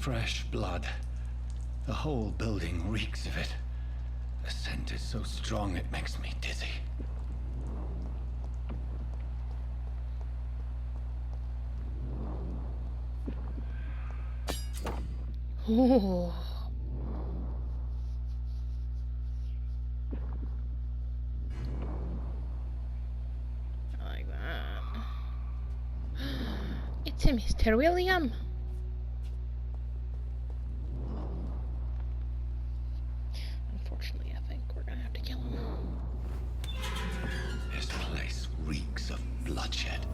Fresh blood. The whole building reeks of it. The scent is so strong it makes me dizzy. Oh. I like that. It's a Mr. William. Unfortunately, I think we're gonna have to kill him. This place reeks of bloodshed.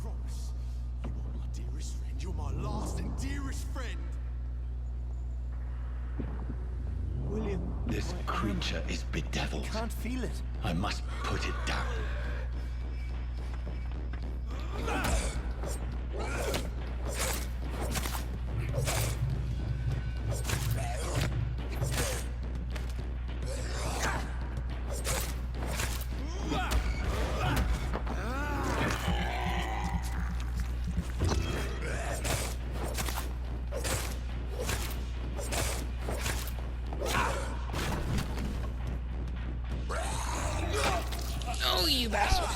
Promise. You are my dearest friend. You're my last and dearest friend. William. This creature is bedeviled. Can't feel it. I must put it down. Oh, you bastard.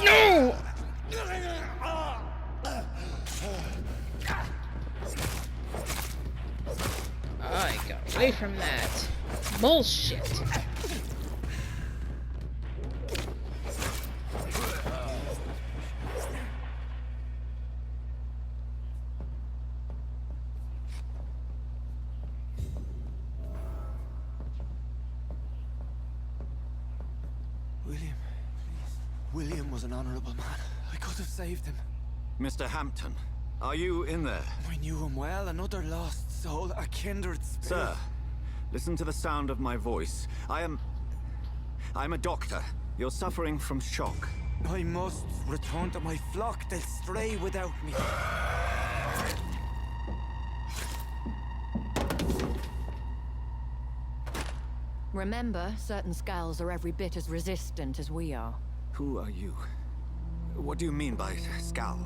No! I got away from that. Bullshit. William, please. William was an honorable man. I could have saved him. Mr. Hampton, are you in there? I knew him well. Another lost soul, a kindred spirit. Sir, listen to the sound of my voice. I'm a doctor. You're suffering from shock. I must return to my flock. They'll stray without me. Remember, certain Skulls are every bit as resistant as we are. Who are you? What do you mean by Skal?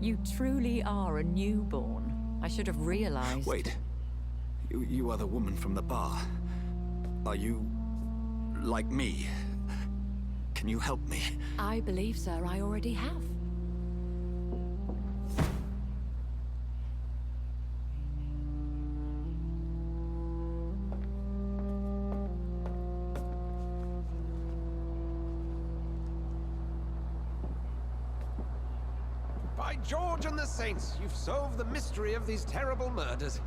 You truly are a newborn. I should have realized. Wait. You are the woman from the bar. Are you... like me? Can you help me? I believe, sir, I already have. By George and the Saints, you've solved the mystery of these terrible murders.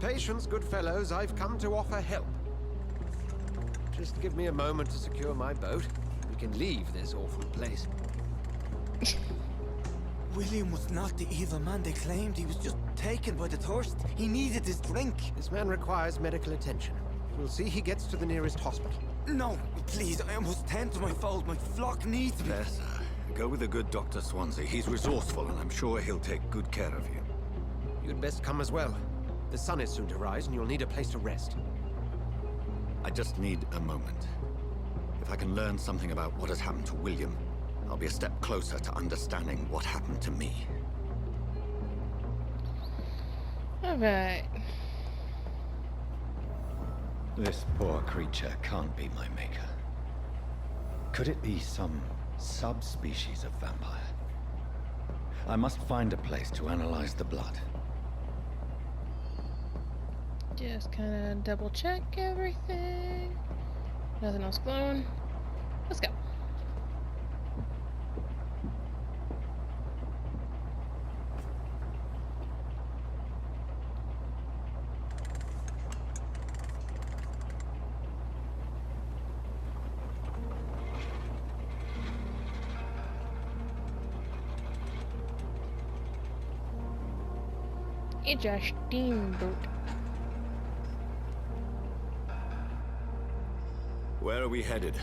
Patience, good fellows, I've come to offer help. Just give me a moment to secure my boat. We can leave this awful place. William was not the evil man they claimed. He was just taken by the thirst. He needed his drink. This man requires medical attention. We'll see he gets to the nearest hospital. No, please, I must tend to my fold. My flock needs me. There, sir. Go with the good Dr. Swansea. He's resourceful, and I'm sure he'll take good care of you. You'd best come as well. The sun is soon to rise, and you'll need a place to rest. I just need a moment. If I can learn something about what has happened to William, I'll be a step closer to understanding what happened to me. Alright. This poor creature can't be my maker. Could it be some subspecies of vampire? I must find a place to analyze the blood. Just kind of double check everything. Nothing else glowing. Let's go. It's a steamboat. Where are we headed?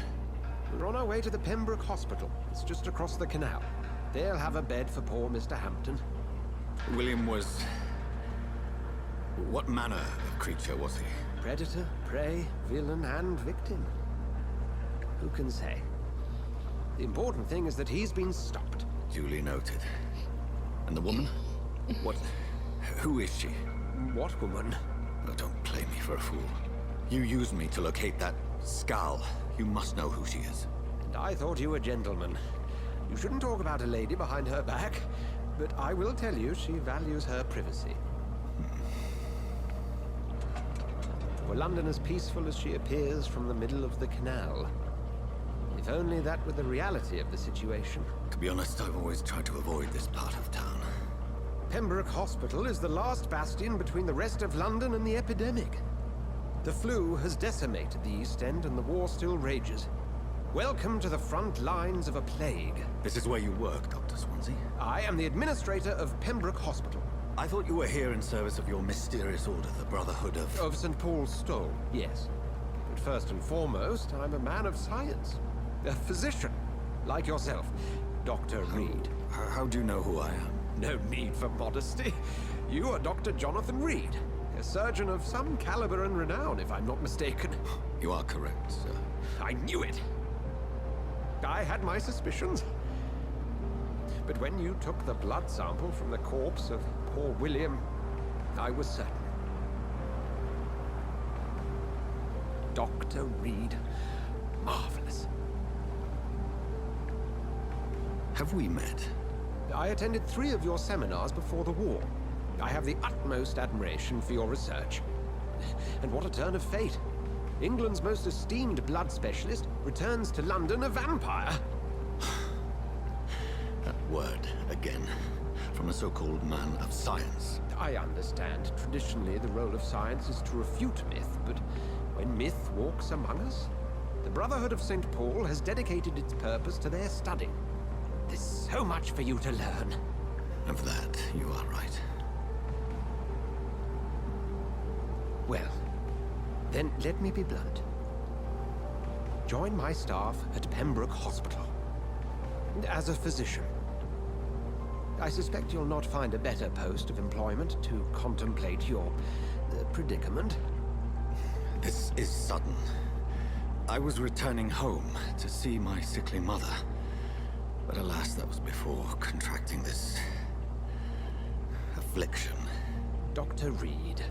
We're on our way to the Pembroke Hospital. It's just across the canal. They'll have a bed for poor Mr. Hampton. William was... What manner of creature was he? Predator, prey, villain, and victim. Who can say? The important thing is that he's been stopped. Duly noted. And the woman? What... Who is she? What woman? Oh, don't play me for a fool. You used me to locate that Skal. You must know who she is. And I thought you a gentleman. You shouldn't talk about a lady behind her back, but I will tell you she values her privacy. Were London as peaceful as she appears from the middle of the canal? If only that were the reality of the situation. To be honest, I've always tried to avoid this part of town. Pembroke Hospital is the last bastion between the rest of London and the epidemic. The flu has decimated the East End and the war still rages. Welcome to the front lines of a plague. This is where you work, Dr. Swansea? I am the administrator of Pembroke Hospital. I thought you were here in service of your mysterious order, the Brotherhood of... Of St. Paul's Stole, yes. But first and foremost, I'm a man of science. A physician, like yourself, Dr. Reed. How do you know who I am? No need for modesty. You are Dr. Jonathan Reed, a surgeon of some caliber and renown, if I'm not mistaken. You are correct, sir. I knew it! I had my suspicions. But when you took the blood sample from the corpse of poor William, I was certain. Dr. Reed. Marvelous. Have we met? I attended 3 of your seminars before the war. I have the utmost admiration for your research. And what a turn of fate. England's most esteemed blood specialist returns to London a vampire. That word, again. From a so-called man of science. I understand. Traditionally, the role of science is to refute myth, but when myth walks among us, the Brotherhood of St. Paul has dedicated its purpose to their study. There's so much for you to learn. Of that, you are right. Well, then let me be blunt. Join my staff at Pembroke Hospital. As a physician. I suspect you'll not find a better post of employment to contemplate your predicament. This is sudden. I was returning home to see my sickly mother. But alas, that was before contracting this... affliction. Dr. Reed,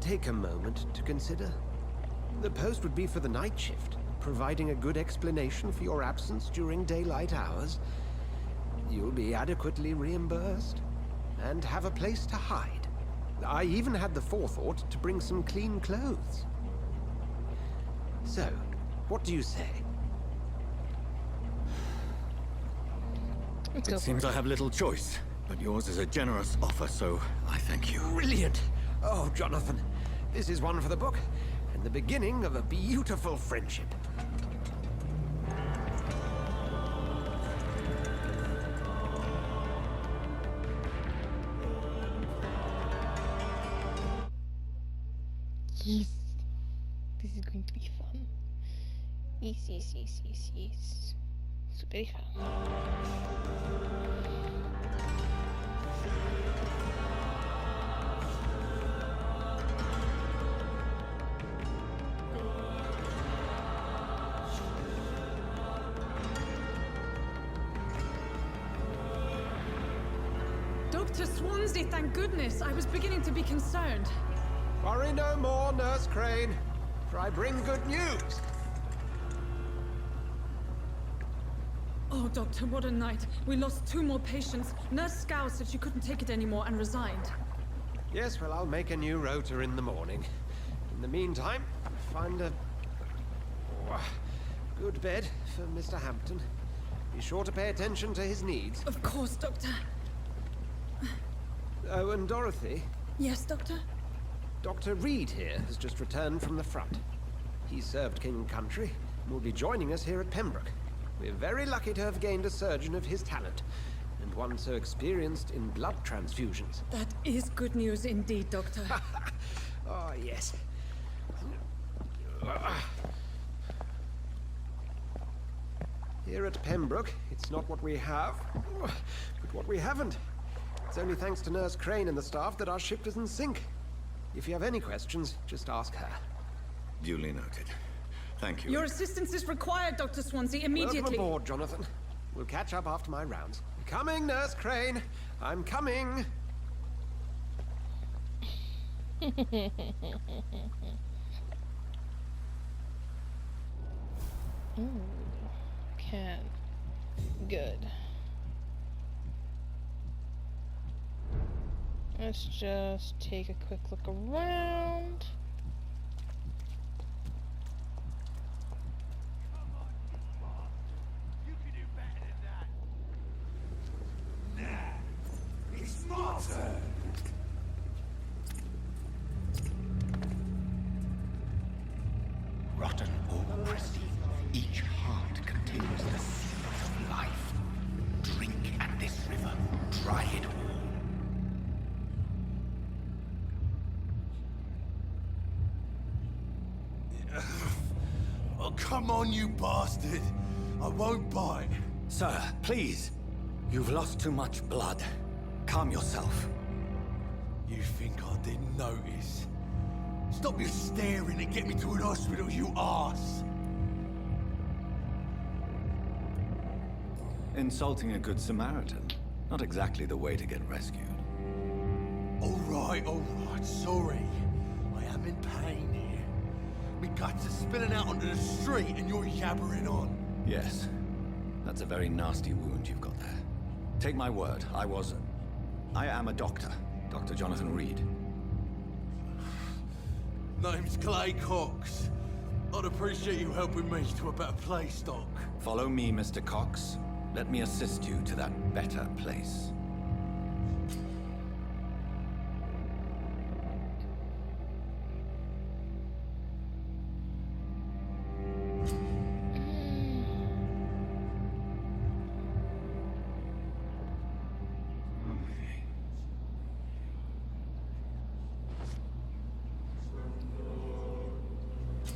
take a moment to consider. The post would be for the night shift, providing a good explanation for your absence during daylight hours. You'll be adequately reimbursed, and have a place to hide. I even had the forethought to bring some clean clothes. So, what do you say? Let's go It for seems it. I have little choice, but yours is a generous offer, so I thank you. Brilliant! Oh, Jonathan, this is one for the book, and the beginning of a beautiful friendship. Yes. This is going to be fun. Yes, yes, yes, yes, yes. Super fun. Dr. Swansea, thank goodness. I was beginning to be concerned. Worry no more, Nurse Crane, for I bring good news. Oh, Doctor, what a night. We lost 2 more patients. Nurse Scow said she couldn't take it anymore and resigned. Yes, well, I'll make a new rota in the morning. In the meantime, find a good bed for Mr. Hampton. Be sure to pay attention to his needs. Of course, Doctor. Oh, and Dorothy, Yes, Doctor? Dr. Reed here has just returned from the front. He served King and Country and will be joining us here at Pembroke. We're very lucky to have gained a surgeon of his talent. and one so experienced in blood transfusions. That is good news indeed, Doctor. Oh, yes. Here at Pembroke, it's not what we have, but what we haven't. It's only thanks to Nurse Crane and the staff that our ship doesn't sink. If you have any questions, just ask her. Duly noted. Thank you. Your assistance is required, Dr. Swansea, immediately. Welcome aboard, Jonathan. We'll catch up after my rounds. Coming, Nurse Crane. I'm coming. Ooh, can. Good. Let's just take a quick look around. It's my turn. Rotten or pristine, each heart contains the seed of life. Drink at this river, try it all. Oh, come on, you bastard. I won't bite. Sir, please. You've lost too much blood. Calm yourself. You think I didn't notice? Stop your staring and get me to an hospital, you arse! Insulting a good Samaritan. Not exactly the way to get rescued. Alright, sorry. I am in pain here. Me guts are spilling out onto the street and you're yabbering on. Yes. That's a very nasty wound you've got there. Take my word, I am a doctor. Dr. Jonathan Reed. Name's Clay Cox. I'd appreciate you helping me to a better place, Doc. Follow me, Mr. Cox. Let me assist you to that better place.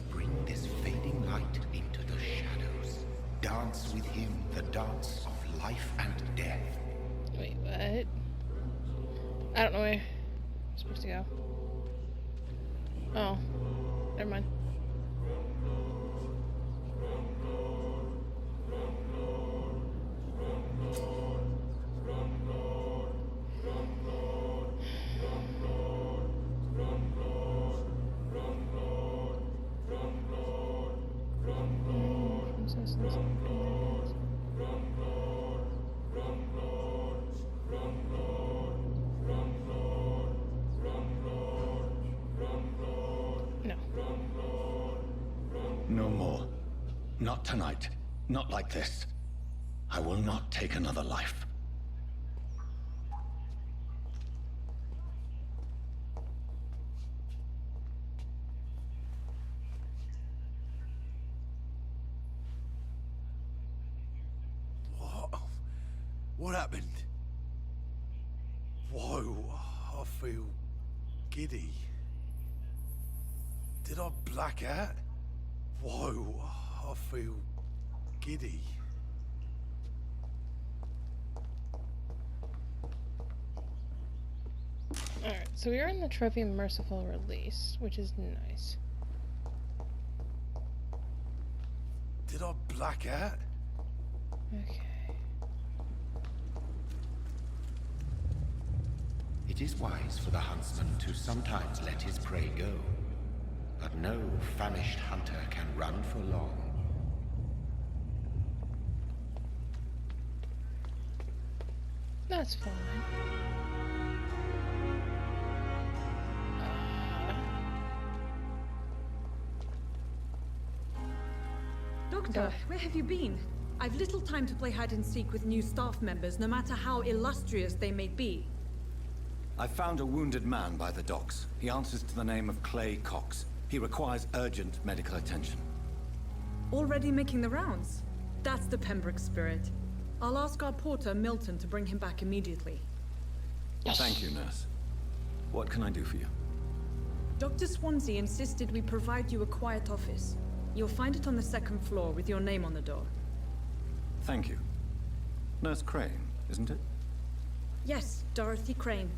Bring this fading light into the shadows. Dance with him the dance of life and death. Wait, what? I don't know where I'm supposed to go. Oh, never mind. No. No more. Not tonight. Not like this. I will not take another life. What happened? Whoa, I feel giddy. Did I black out? Whoa, I feel giddy. Alright, so we are in the Trophy Merciful Release, which is nice. Did I black out? Okay. It is wise for the huntsman to sometimes let his prey go, but no famished hunter can run for long. That's fine. Doctor, where have you been? I've little time to play hide and seek with new staff members, no matter how illustrious they may be. I found a wounded man by the docks. He answers to the name of Clay Cox. He requires urgent medical attention. Already making the rounds. That's the Pembroke spirit. I'll ask our porter, Milton, to bring him back immediately. Thank you, nurse. What can I do for you? Dr. Swansea insisted we provide you a quiet office. You'll find it on the second floor with your name on the door. Thank you. Nurse Crane, isn't it? Yes, Dorothy Crane.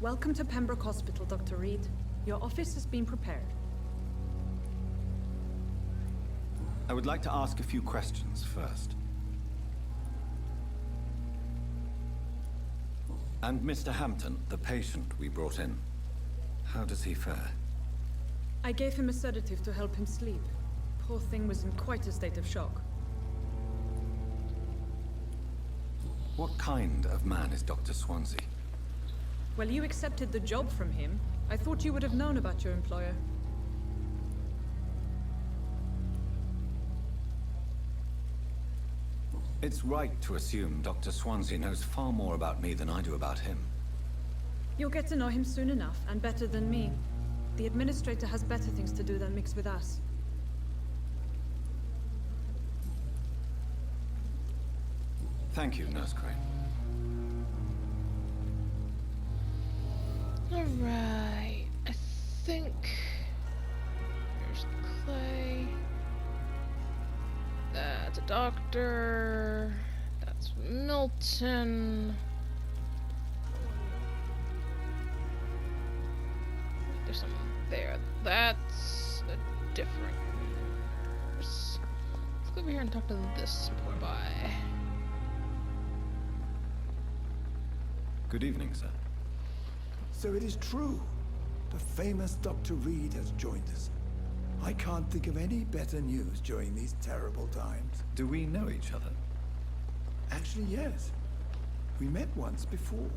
Welcome to Pembroke Hospital, Dr. Reed. Your office has been prepared. I would like to ask a few questions first. And Mr. Hampton, the patient we brought in, how does he fare? I gave him a sedative to help him sleep. Poor thing was in quite a state of shock. What kind of man is Dr. Swansea? Well, you accepted the job from him. I thought you would have known about your employer. It's right to assume Dr. Swansea knows far more about me than I do about him. You'll get to know him soon enough, and better than me. The administrator has better things to do than mix with us. Thank you, Nurse Crane. Alright, I think... Here's Clay. That's a doctor. That's Milton. There's someone there. That's a different nurse. Let's go over here and talk to this poor guy. Good evening, sir. So it is true. The famous Dr. Reed has joined us. I can't think of any better news during these terrible times. Do we know each other? Actually, yes. We met once before,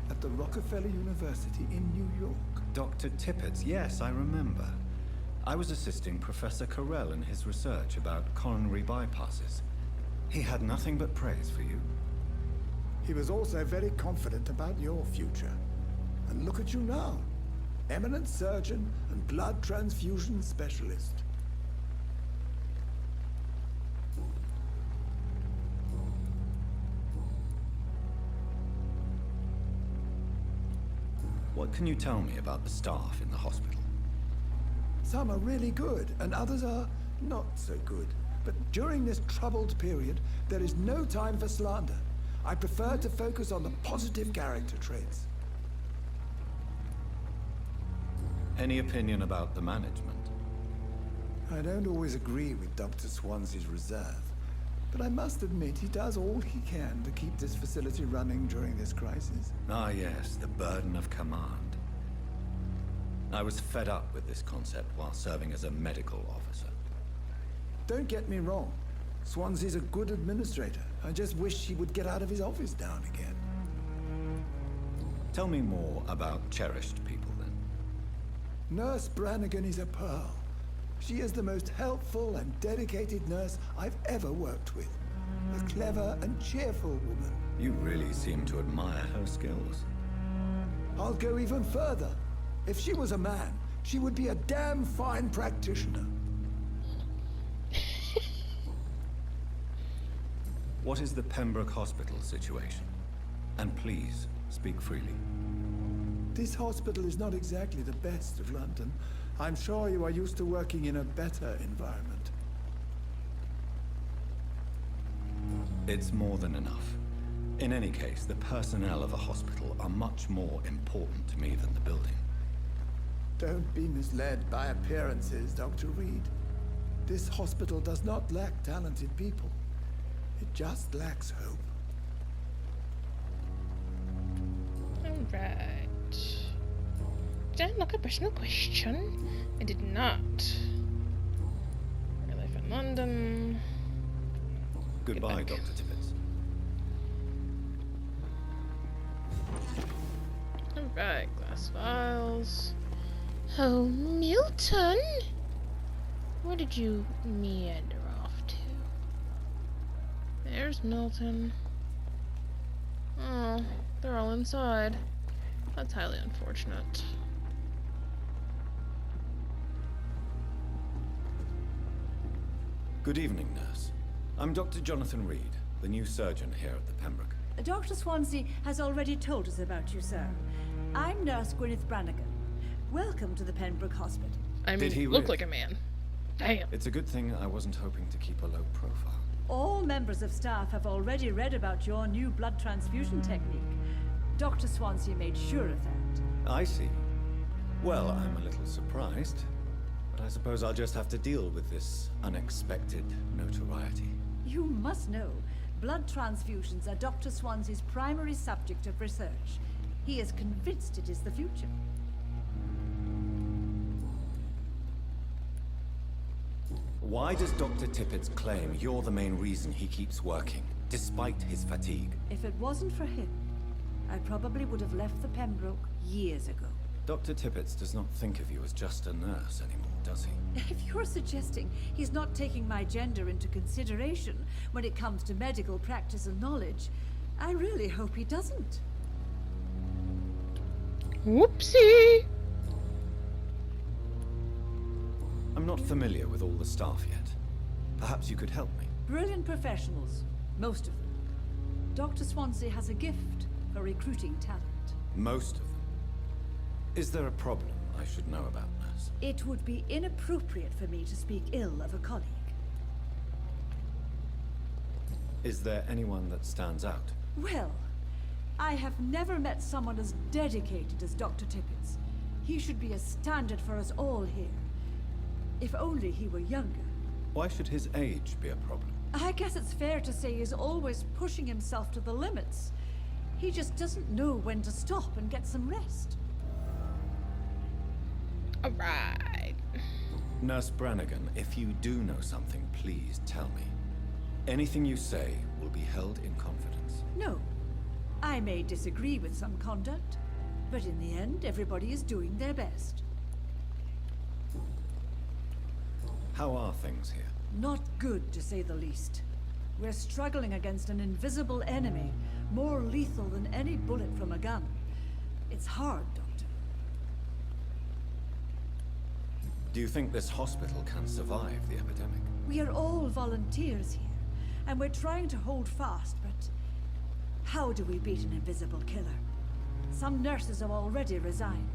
at the Rockefeller University in New York. Dr. Tippett, yes, I remember. I was assisting Professor Carell in his research about coronary bypasses. He had nothing but praise for you. He was also very confident about your future. And look at you now. Eminent surgeon and blood transfusion specialist. What can you tell me about the staff in the hospital? Some are really good, and others are not so good. But during this troubled period, there is no time for slander. I prefer to focus on the positive character traits. Any opinion about the management? I don't always agree with Dr. Swansea's reserve, but I must admit he does all he can to keep this facility running during this crisis. Ah, yes, the burden of command. I was fed up with this concept while serving as a medical officer. Don't get me wrong. Swansea's a good administrator. I just wish he would get out of his office now and again. Tell me more about cherished people, then. Nurse Brannigan is a pearl. She is the most helpful and dedicated nurse I've ever worked with. A clever and cheerful woman. You really seem to admire her skills. I'll go even further. If she was a man, she would be a damn fine practitioner. What is the Pembroke Hospital situation? And please, speak freely. This hospital is not exactly the best of London. I'm sure you are used to working in a better environment. It's more than enough. In any case, the personnel of a hospital are much more important to me than the building. Don't be misled by appearances, Dr. Reed. This hospital does not lack talented people. It just lacks hope. Alright. Did I look a personal question? I did not. I live in London. Goodbye, Dr. Tippett. Alright, glass files. Oh, Milton! Where did you meander off to? There's Milton. Oh, they're all inside. That's highly unfortunate. Good evening, nurse. I'm Dr. Jonathan Reed, the new surgeon here at the Pembroke. Dr. Swansea has already told us about you, sir. I'm Nurse Gwyneth Brannigan. Welcome to the Pembroke Hospital. I Did mean, he look really? like a man. Damn. It's a good thing I wasn't hoping to keep a low profile. All members of staff have already read about your new blood transfusion technique. Dr. Swansea made sure of that. I see. Well, I'm a little surprised, but I suppose I'll just have to deal with this unexpected notoriety. You must know, blood transfusions are Dr. Swansea's primary subject of research. He is convinced it is the future. Why does Dr. Tippett claim you're the main reason he keeps working, despite his fatigue? If it wasn't for him, I probably would have left the Pembroke years ago. Dr. Tippett does not think of you as just a nurse anymore, does he? If you're suggesting he's not taking my gender into consideration when it comes to medical practice and knowledge, I really hope he doesn't. Whoopsie! I'm not familiar with all the staff yet. Perhaps you could help me. Brilliant professionals, most of them. Dr. Swansea has a gift for recruiting talent. Most of them. Is there a problem I should know about, nurse? It would be inappropriate for me to speak ill of a colleague. Is there anyone that stands out? Well, I have never met someone as dedicated as Dr. Tippett. He should be a standard for us all here. If only he were younger. Why should his age be a problem? I guess it's fair to say he's always pushing himself to the limits. He just doesn't know when to stop and get some rest. Alright. Nurse Brannigan, if you do know something, please tell me. Anything you say will be held in confidence. No. I may disagree with some conduct, but in the end, everybody is doing their best. How are things here? Not good, to say the least. We're struggling against an invisible enemy, more lethal than any bullet from a gun. It's hard, Doctor. Do you think this hospital can survive the epidemic? We are all volunteers here, and we're trying to hold fast, but how do we beat an invisible killer? Some nurses have already resigned.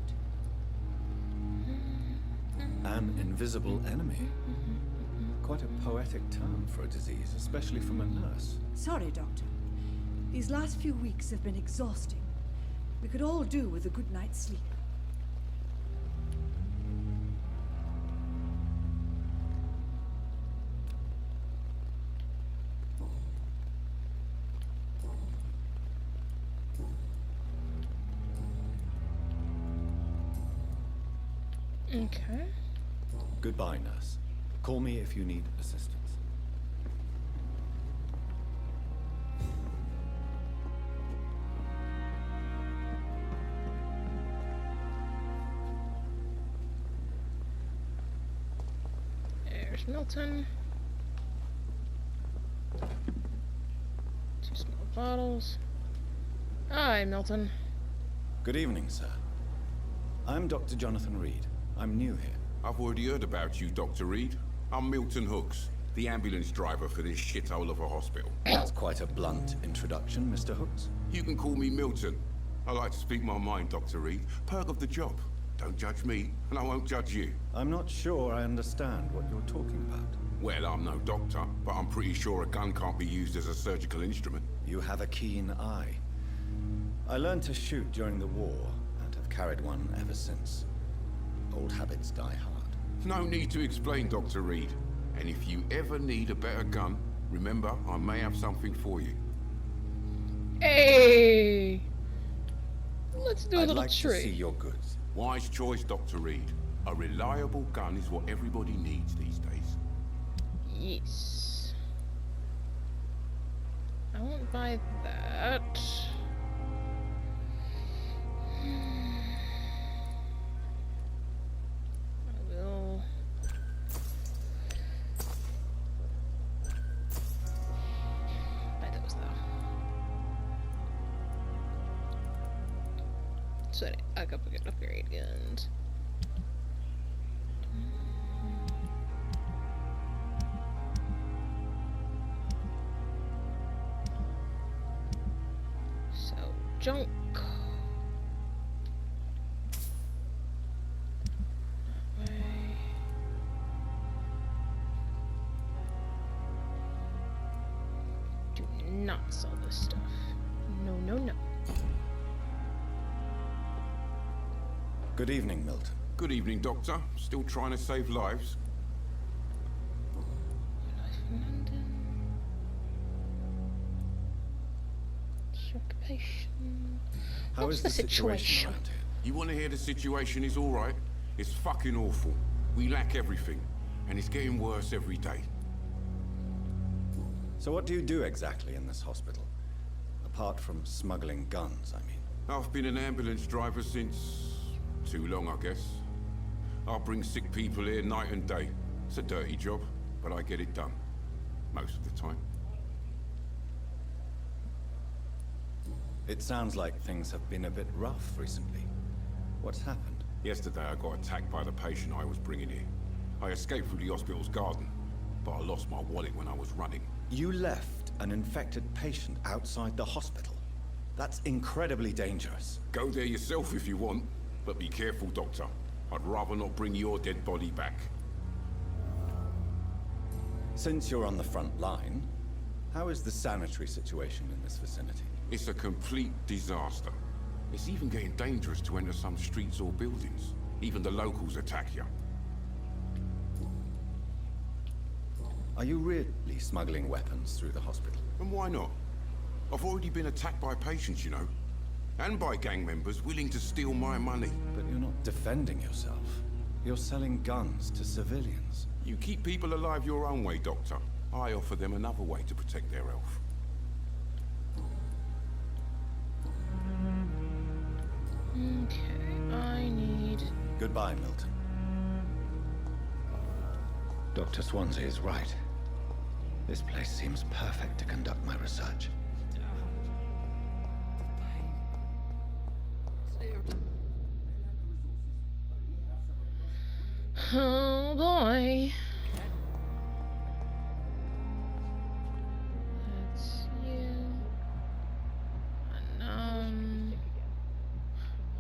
An invisible enemy? Quite a poetic term for a disease, especially from a nurse. Sorry, Doctor. These last few weeks have been exhausting. We could all do with a good night's sleep. Okay. Goodbye, nurse. Call me if you need assistance. There's Milton. 2 small bottles. Hi, Milton. Good evening, sir. I'm Dr. Jonathan Reed. I'm new here. I've already heard about you, Dr. Reed. I'm Milton Hooks, the ambulance driver for this shithole of a hospital. That's quite a blunt introduction, Mr. Hooks. You can call me Milton. I like to speak my mind, Dr. Reed. Perk of the job. Don't judge me, and I won't judge you. I'm not sure I understand what you're talking about. Well, I'm no doctor, but I'm pretty sure a gun can't be used as a surgical instrument. You have a keen eye. I learned to shoot during the war, and have carried one ever since. Old habits die hard. No need to explain, Dr. Reed. And if you ever need a better gun, remember, I may have something for you. Hey! Let's do a I'd little like tree. to see your goods. Wise choice, Dr. Reed. A reliable gun is what everybody needs these days. Yes. I won't buy that. I will. Buy those though. So I got to get upgrade guns. junk. Do not sell this stuff. No, no, no. Good evening, Milton. Good evening, Doctor. Still trying to save lives? Occupation. How What's is the the situation around here? You want to hear the situation is all right? It's fucking awful. We lack everything, and it's getting worse every day. So what do you do exactly in this hospital? Apart from smuggling guns, I mean. I've been an ambulance driver since... too long, I guess. I bring sick people here night and day. It's a dirty job, but I get it done. Most of the time. It sounds like things have been a bit rough recently. What's happened? Yesterday I got attacked by the patient I was bringing here. I escaped through the hospital's garden, but I lost my wallet when I was running. You left an infected patient outside the hospital? That's incredibly dangerous. Go there yourself if you want, but be careful, Doctor. I'd rather not bring your dead body back. Since you're on the front line, how is the sanitary situation in this vicinity? It's a complete disaster. It's even getting dangerous to enter some streets or buildings. Even the locals attack you. Are you really smuggling weapons through the hospital? And why not? I've already been attacked by patients, you know. And by gang members willing to steal my money. But you're not defending yourself. You're selling guns to civilians. You keep people alive your own way, Doctor. I offer them another way to protect their health. Okay, I need... Goodbye, Milton. Dr. Swansea is right. This place seems perfect to conduct my research. Oh boy. That's you. Unknown.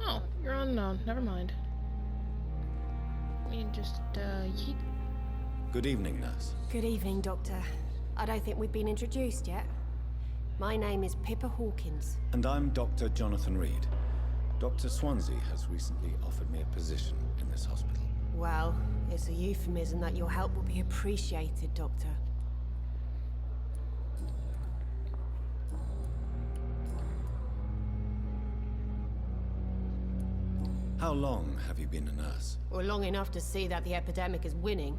Oh, you're unknown. Never mind. You just, yeet. Good evening, nurse. Good evening, Doctor. I don't think we've been introduced yet. My name is Pippa Hawkins. And I'm Dr. Jonathan Reed. Dr. Swansea has recently offered me a position in this hospital. Well, it's a euphemism that your help will be appreciated, Doctor. How long have you been a nurse? Well, long enough to see that the epidemic is winning.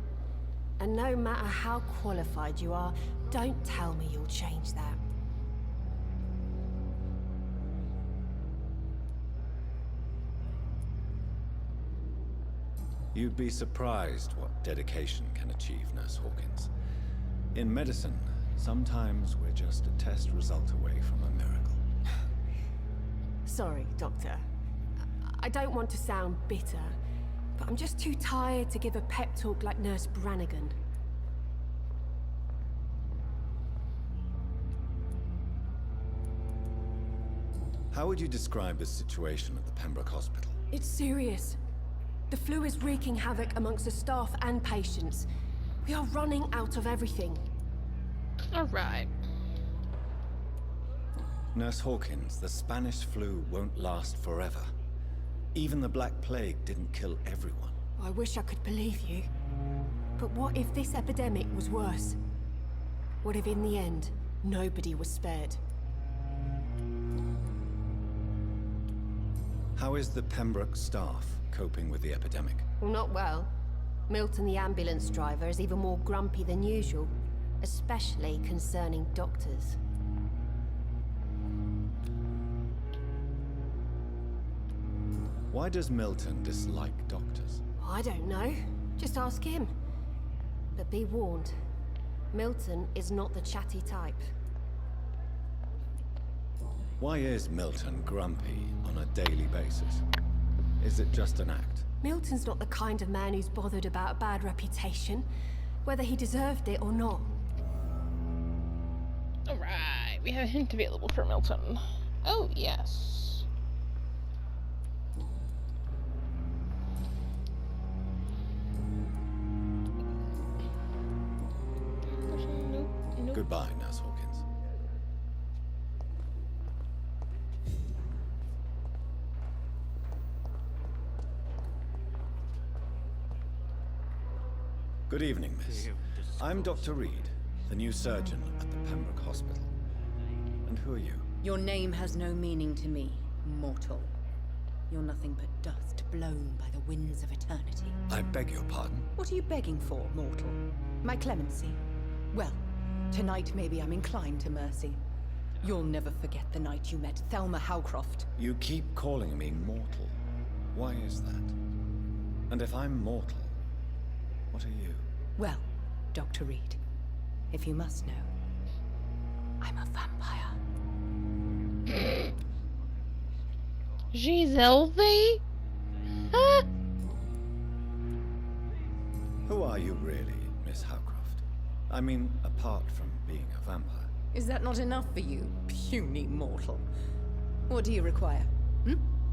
And no matter how qualified you are, don't tell me you'll change that. You'd be surprised what dedication can achieve, Nurse Hawkins. In medicine, sometimes we're just a test result away from a miracle. Sorry, Doctor. I don't want to sound bitter, but I'm just too tired to give a pep talk like Nurse Brannigan. How would you describe the situation at the Pembroke Hospital? It's serious. The flu is wreaking havoc amongst the staff and patients. We are running out of everything. All right. Nurse Hawkins, the Spanish flu won't last forever. Even the Black Plague didn't kill everyone. I wish I could believe you. But what if this epidemic was worse? What if in the end, nobody was spared? How is the Pembroke staff coping with the epidemic? Well, not well. Milton, the ambulance driver, is even more grumpy than usual, especially concerning doctors. Why does Milton dislike doctors? I don't know. Just ask him. But be warned, Milton is not the chatty type. Why is Milton grumpy on a daily basis? Is it just an act? Milton's not the kind of man who's bothered about a bad reputation, whether he deserved it or not. Alright, we have a hint available for Milton. Oh, yes. Nope, nope. Goodbye, Nurse Hawkins. Good evening, miss. I'm Dr. Reed, the new surgeon at the Pembroke Hospital. And who are you? Your name has no meaning to me, mortal. You're nothing but dust blown by the winds of eternity. I beg your pardon? What are you begging for, mortal? My clemency? Well, tonight maybe I'm inclined to mercy. You'll never forget the night you met Thelma Howcroft. You keep calling me mortal. Why is that? And if I'm mortal, what are you? Well, Dr. Reed, if you must know, I'm a vampire. She's Elfie? Ah! Who are you really, Miss Howcroft? I mean, apart from being a vampire. Is that not enough for you, puny mortal? What do you require?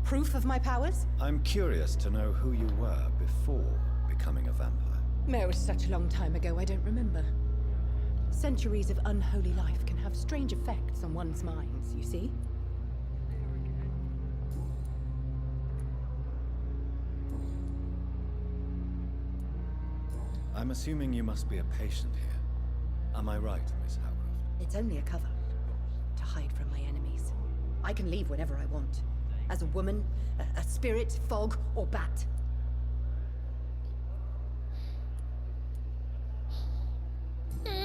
Proof of my powers? I'm curious to know who you were before becoming a vampire. No, it was such a long time ago, I don't remember. Centuries of unholy life can have strange effects on one's minds, you see? I'm assuming you must be a patient here. Am I right, Miss Howcroft? It's only a cover. To hide from my enemies. I can leave whenever I want. As a woman, a spirit, fog, or bat.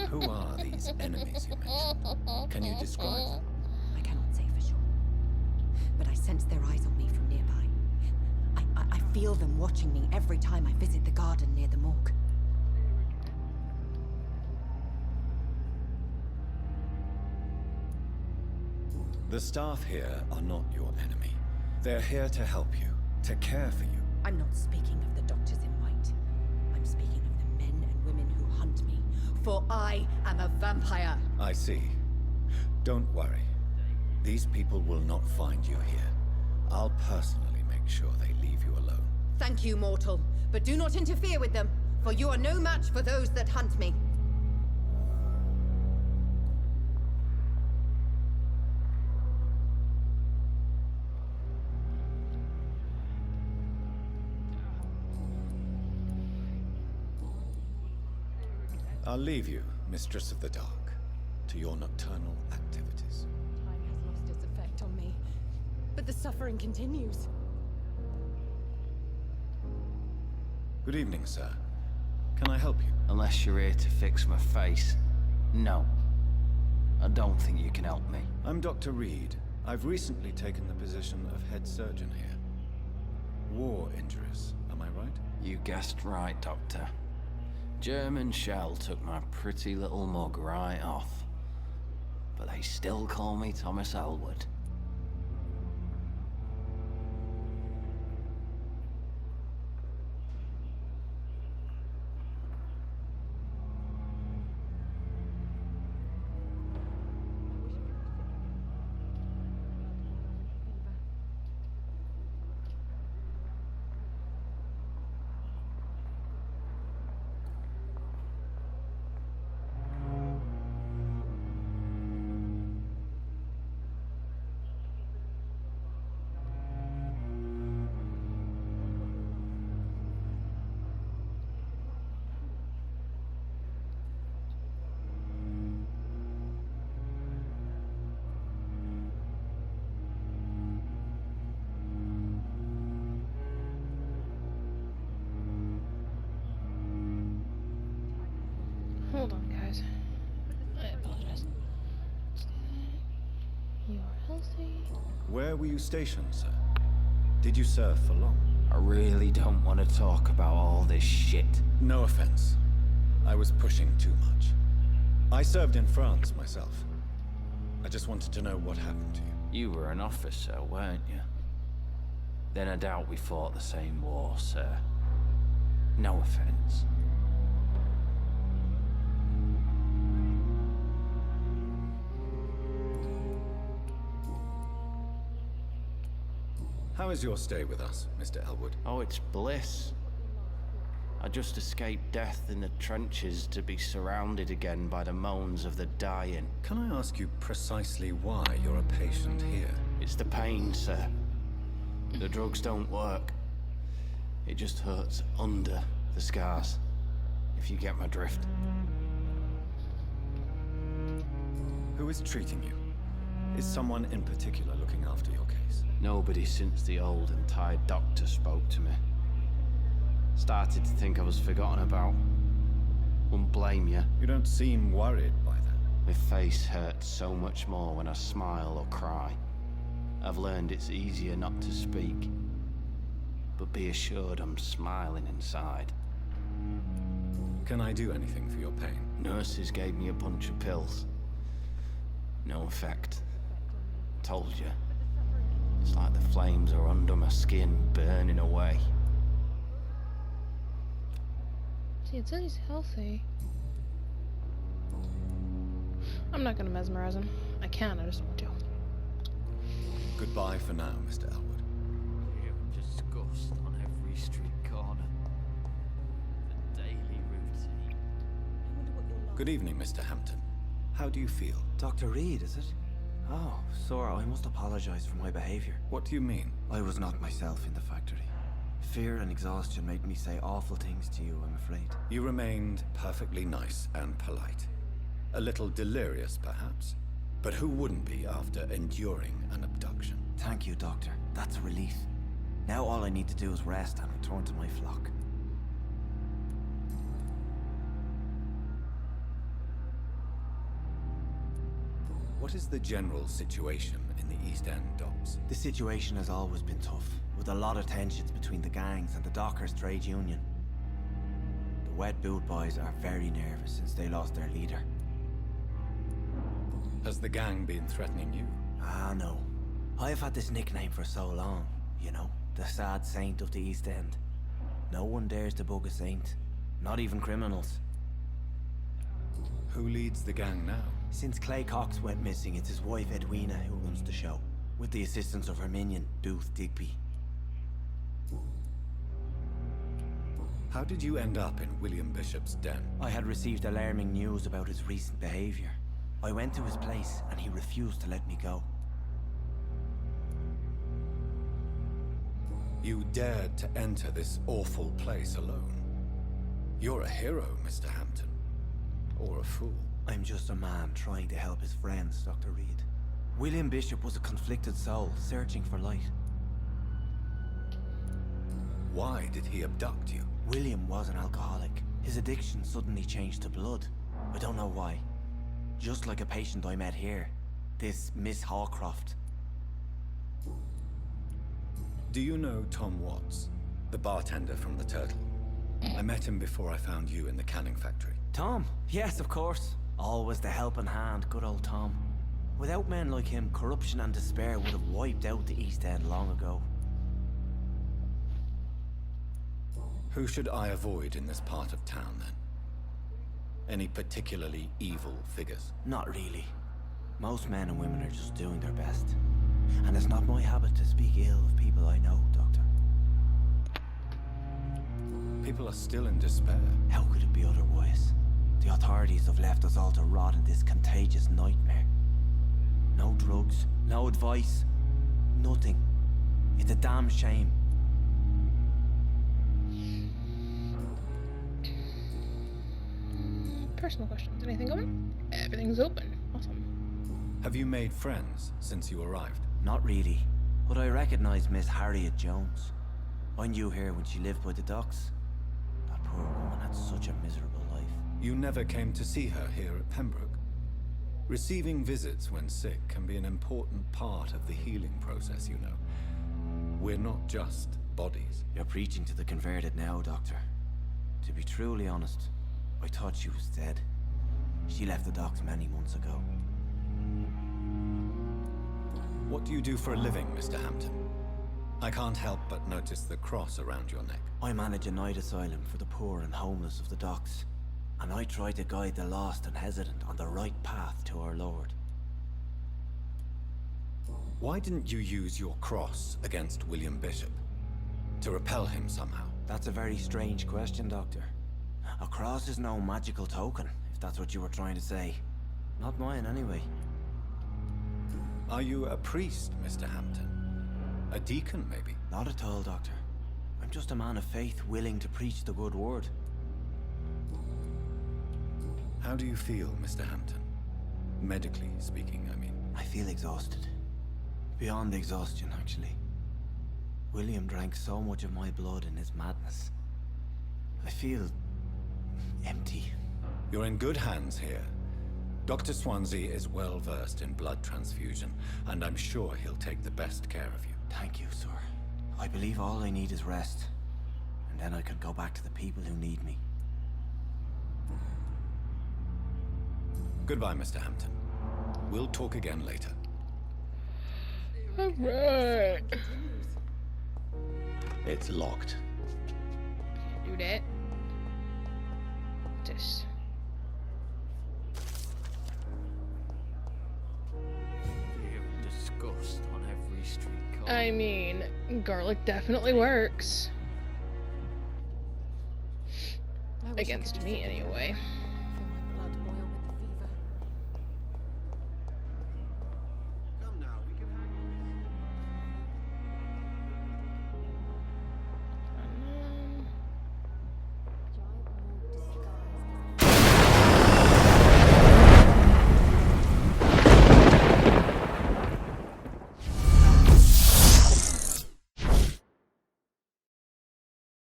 Who are these enemies you mentioned? Can you describe them? I cannot say for sure. But I sense their eyes on me from nearby. I feel them watching me every time I visit the garden near the morgue. The staff here are not your enemy. They're here to help you, to care for you. I'm not speaking of the doctors in white. I'm speaking of the men and women who hunt me. For I am a vampire. I see. Don't worry. These people will not find you here. I'll personally make sure they leave you alone. Thank you, mortal. But do not interfere with them, for you are no match for those that hunt me. I'll leave you, Mistress of the Dark, to your nocturnal activities. Time has lost its effect on me, but the suffering continues. Good evening, sir. Can I help you? Unless you're here to fix my face. No. I don't think you can help me. I'm Dr. Reed. I've recently taken the position of head surgeon here. War injuries, am I right? You guessed right, Doctor. German shell took my pretty little mug right off. But they still call me Thomas Elwood. Hold on, guys. I apologize. You're healthy. Where were you stationed, sir? Did you serve for long? I really don't want to talk about all this shit. No offense. I was pushing too much. I served in France myself. I just wanted to know what happened to you. You were an officer, weren't you? Then I doubt we fought the same war, sir. No offense. How is your stay with us, Mr. Elwood? Oh, it's bliss. I just escaped death in the trenches to be surrounded again by the moans of the dying. Can I ask you precisely why you're a patient here? It's the pain, sir. The drugs don't work. It just hurts under the scars, if you get my drift. Who is treating you? Is someone in particular looking after your case? Nobody since the old and tired doctor spoke to me. Started to think I was forgotten about. Wouldn't blame you. You don't seem worried by that. My face hurts so much more when I smile or cry. I've learned it's easier not to speak. But be assured I'm smiling inside. Can I do anything for your pain? Nurses gave me a bunch of pills. No effect. Told you. It's like the flames are under my skin, burning away. See, it says he's healthy. I'm not gonna mesmerize him. I can, I just don't want to. Goodbye for now, Mr. Elwood. Disgust on every street corner. The daily routine. Good evening, Mr. Hampton. How do you feel? Dr. Reed, is it? Oh, Sora, I must apologize for my behavior. What do you mean? I was not myself in the factory. Fear and exhaustion made me say awful things to you, I'm afraid. You remained perfectly nice and polite. A little delirious, perhaps. But who wouldn't be after enduring an abduction? Thank you, Doctor. That's a relief. Now all I need to do is rest and return to my flock. What is the general situation in the East End docks? The situation has always been tough, with a lot of tensions between the gangs and the Dockers trade union. The Wet Boot Boys are very nervous since they lost their leader. Has the gang been threatening you? Ah, no. I've had this nickname for so long, you know, the sad saint of the East End. No one dares to bug a saint, not even criminals. Who leads the gang now? Since Clay Cox went missing, it's his wife Edwina who runs the show, with the assistance of her minion, Dooth Digby. How did you end up in William Bishop's den? I had received alarming news about his recent behavior. I went to his place, and he refused to let me go. You dared to enter this awful place alone. You're a hero, Mr. Hampton. Or a fool. I'm just a man trying to help his friends, Dr. Reed. William Bishop was a conflicted soul, searching for light. Why did he abduct you? William was an alcoholic. His addiction suddenly changed to blood. I don't know why. Just like a patient I met here. This Miss Hawcroft. Do you know Tom Watts? The bartender from the Turtle? I met him before I found you in the canning factory. Tom? Yes, of course. Always the helping hand, good old Tom. Without men like him, corruption and despair would have wiped out the East End long ago. Who should I avoid in this part of town, then? Any particularly evil figures? Not really. Most men and women are just doing their best. And it's not my habit to speak ill of people I know, Doctor. People are still in despair. How could it be otherwise? The authorities have left us all to rot in this contagious nightmare. No drugs, no advice, nothing. It's a damn shame. Personal questions. Anything going? Everything's open. Awesome. Have you made friends since you arrived? Not really, but I recognize Miss Harriet Jones. I knew her when she lived by the docks. That poor woman had such a miserable life. You never came to see her here at Pembroke? Receiving visits when sick can be an important part of the healing process, you know. We're not just bodies. You're preaching to the converted now, Doctor. To be truly honest, I thought she was dead. She left the docks many months ago. What do you do for a living, Mr. Hampton? I can't help but notice the cross around your neck. I manage a night asylum for the poor and homeless of the docks. And I try to guide the lost and hesitant on the right path to our Lord. Why didn't you use your cross against William Bishop? To repel him somehow? That's a very strange question, Doctor. A cross is no magical token, if that's what you were trying to say. Not mine, anyway. Are you a priest, Mr. Hampton? A deacon, maybe? Not at all, Doctor. I'm just a man of faith willing to preach the good word. How do you feel, Mr. Hampton? Medically speaking, I mean. I feel exhausted. Beyond exhaustion, actually. William drank so much of my blood in his madness. I feel empty. You're in good hands here. Dr. Swansea is well versed in blood transfusion, and I'm sure he'll take the best care of you. Thank you, sir. I believe all I need is rest, and then I can go back to the people who need me. Goodbye, Mr. Hampton. We'll talk again later. Alright. It's locked. Can't do that. Just. Disgust on every street corner. I mean, garlic definitely works. Against me, anyway.